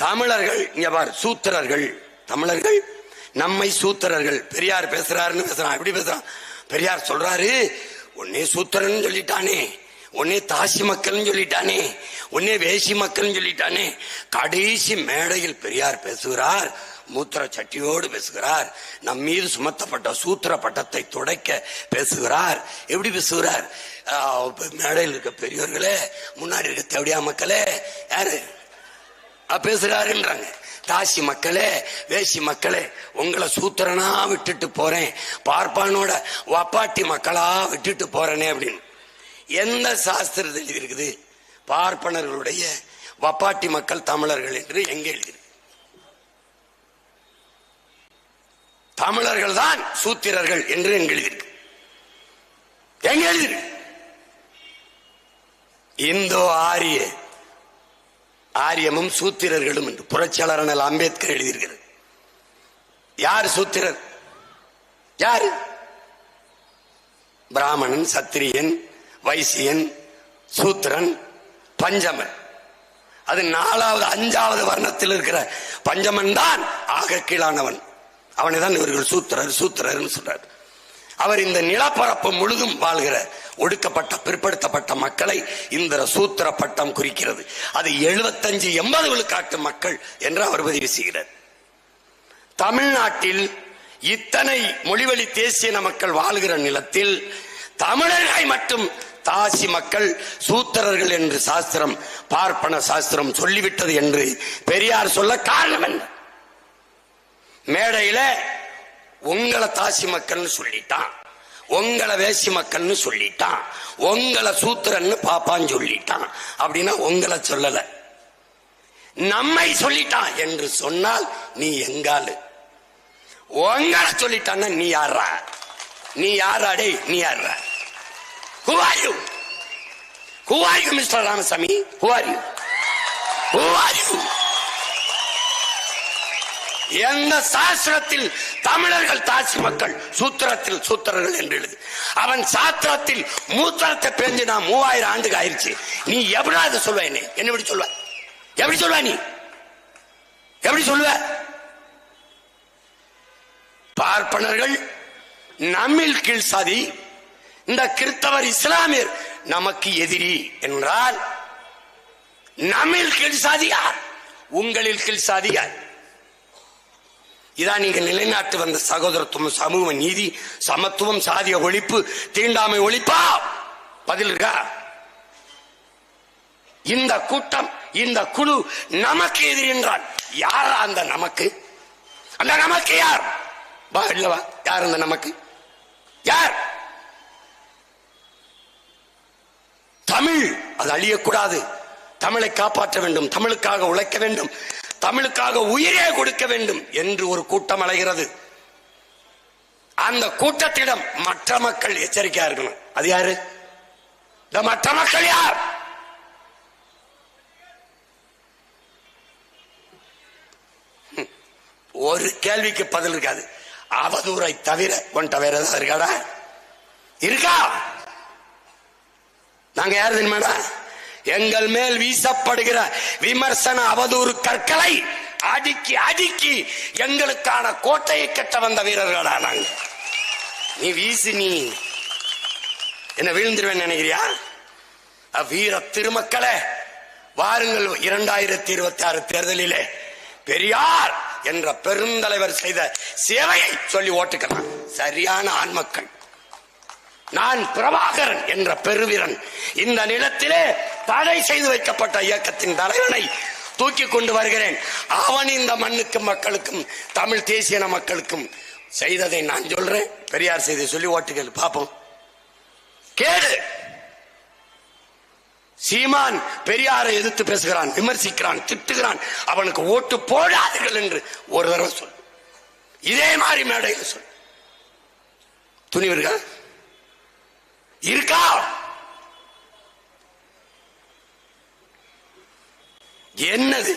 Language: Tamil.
தமிழர்கள் இங்க பார், சூத்திரர்கள் தமிழர்கள், நம்மை சூத்திரர்கள். பெரியார் பேசுறாருன்னு பேசுறான். எப்படி பேசுறான்? பெரியார் சொல்றாரு, உன்னே சூத்திரன்னு சொல்லிட்டானே, உன்னே தாசி மக்கள் சொல்லிட்டானே, உன்னே வேசி மக்கள் சொல்லிட்டானே. கடைசி மேடையில் பெரியார் பேசுகிறார், மூத்திர சட்டியோடு பேசுகிறார், நம் மீது சுமத்தப்பட்ட சூத்திர பட்டத்தை துடைக்க பேசுகிறார். எப்படி பேசுகிறார்? மேடையில் இருக்க பெரியவர்களே, முன்னாடி இருக்க தேவடியா மக்களே, யாரு பேசுறாருன்றாங்க. தாசி மக்களே, வேசி மக்களே, உங்களை சூத்திரனா விட்டுட்டு போறேன், பார்ப்பானோட வப்பாட்டி மக்களா விட்டுட்டு போறேனே அப்படின்னு. எந்த சாஸ்திரத்தில் இருக்குது பார்ப்பனர்களுடைய வப்பாட்டி மக்கள் தமிழர்கள் என்று எங்க எழுதி? தமிழர்கள் தான் சூத்திரர்கள் என்று எங்க எழுதியிருக்கு? எங்க எழுதி? இந்தோ ஆரிய, ஆரியமும் சூத்திரர்களும் என்று புரட்சியாளர் அண்ணல் அம்பேத்கர் எழுதியிருக்கிறது. யார் சூத்திரர்? யாரு? பிராமணன், சத்திரியன், வைசியன், சூத்திரன், பஞ்சமன். அது 4வது 5வது வர்ணத்தில் இருக்கிற பஞ்சமன் தான் ஆக கீழானவன். அவனை தான் இவர்கள் சூத்திரர் சூத்திரர் சொல்றார். அவர் இந்த நிலப்பரப்பு முழுதும் வாழ்கிற ஒடுக்கப்பட்ட பிற்படுத்தப்பட்ட மக்களை இந்த சூத்திர பட்டம் குறிக்கிறது. அது 75-80 விழுக்காட்டு மக்கள் என்று அவர் பதிவு செய்கிறார். தமிழ்நாட்டில் இத்தனை மொழிவழி தேசிய மக்கள் வாழ்கிற நிலத்தில் தமிழர்களை மட்டும் தாசி மக்கள் சூத்திரர்கள் என்று சாஸ்திரம், பார்ப்பன சாஸ்திரம் சொல்லிவிட்டது என்று பெரியார் சொல்ல காரணம் என்ன? மேடையில உங்களை தாசி மக்கள்னு சொல்லிட்டான், உங்களை வேசி மக்கள்னு சொல்லிட்டான், உங்களை சூத்திரன்னு பாப்பான்னு சொல்லிட்டான். அப்படின்னா உங்களை சொல்லல, நம்மை சொல்லிட்டான் என்று சொன்னால் நீ எங்காலு. உங்களை சொல்லிட்டான்னா நீ யாரா? நீ யாராடே? நீ யாரா? Who are you? Who are you, Mr. Ramasamy? Who are you? Who are you? எந்த சாஸ்திரத்தில் தமிழர்கள் தாசி மக்கள், சூத்திரத்தில் சூத்திரர்கள் என்று எழுது. அவன் சாத்திரத்தில் மூத்திரத்தை பெஞ்சு நான் 3000 ஆண்டுக்கு ஆயிடுச்சு. நீ எப்படி அதை சொல்வ? என்ன எப்படி சொல்வ? எப்படி சொல்வ? நீ எப்படி சொல்வ? பார்ப்பனர்கள் நம்மில் கீழ் சாதி, இந்த கிறிஸ்தவர் இஸ்லாமியர் நமக்கு எதிரி என்றால் நம்மில் கீழ் சாதியார், உங்களில் கீழ் சாதியார். இதான் நீங்க நிலைநாட்டு வந்த சகோதரத்துவம், சமூக நீதி, சமத்துவம், சாதிய ஒழிப்பு, தீண்டாமை ஒழிப்பா? பதில் இருக்கா? இந்த கூட்டம், இந்த குழு நமக்கு எதிரி என்றால் யாரா அந்த நமக்கு? அந்த நமக்கு யார்? வா இல்லவா, யார் அந்த நமக்கு? யார்? தமிழ் அது அழியக்கூடாது, தமிழை காப்பாற்ற வேண்டும், தமிழுக்காக உழைக்க வேண்டும், தமிழுக்காக உயிரே கொடுக்க வேண்டும் என்று ஒரு கூட்டம் அலைகிறது. அந்த கூட்டத்திடம் மற்ற மக்கள் எச்சரிக்கையா இருக்கணும். அது யாரு? இந்த மற்ற மக்கள் யார்? ஒரு கேள்விக்கு பதில் இருக்காது. அவதூறை தவிர ஒன்றை வேற ஏதாவது இருக்காடா? இருக்கா? நாங்க யாரு தெரியுமாடா? எங்கள் மேல் வீசப்படுகிற விமர்சன அவதூறு கற்களை அடுக்கி அடுக்கி எங்களுக்கான கோட்டையை கட்ட வந்த வீரர்களா நாங்க. நீ வீசி நீ என்ன விழுந்துருவேன் நினைக்கிறியா? வீர திருமக்களே, வாருங்கள் 2026 தேர்தலிலே பெரியார் என்ற பெருந்தலைவர் செய்த சேவையை சொல்லி ஓட்டுக்கலாம். சரியான ஆண்மக்கள். நான் பிரபாகரன் என்ற பெருவீரன் இந்த நிலத்திலே தடை செய்து வைக்கப்பட்ட இயக்கத்தின் தலைவனை தூக்கி கொண்டு வருகிறேன். அவன் இந்த மண்ணுக்கும் மக்களுக்கும் தமிழ் தேசிய மக்களுக்கும் செய்ததை நான் சொல்றேன். பெரியார் செய்த சொல்லி ஓட்டுகள் பாப்போம். கேடு. சீமான் பெரியாரை எதிர்த்து பேசுகிறான், விமர்சிக்கிறான், திட்டுகிறான். அவனுக்கு ஓட்டு போடாதீர்கள் என்று ஒரு தடவை சொல். இதே மாதிரி மேடையில் சொல். துணிவு இருக்கா? இருக்கா? என்னது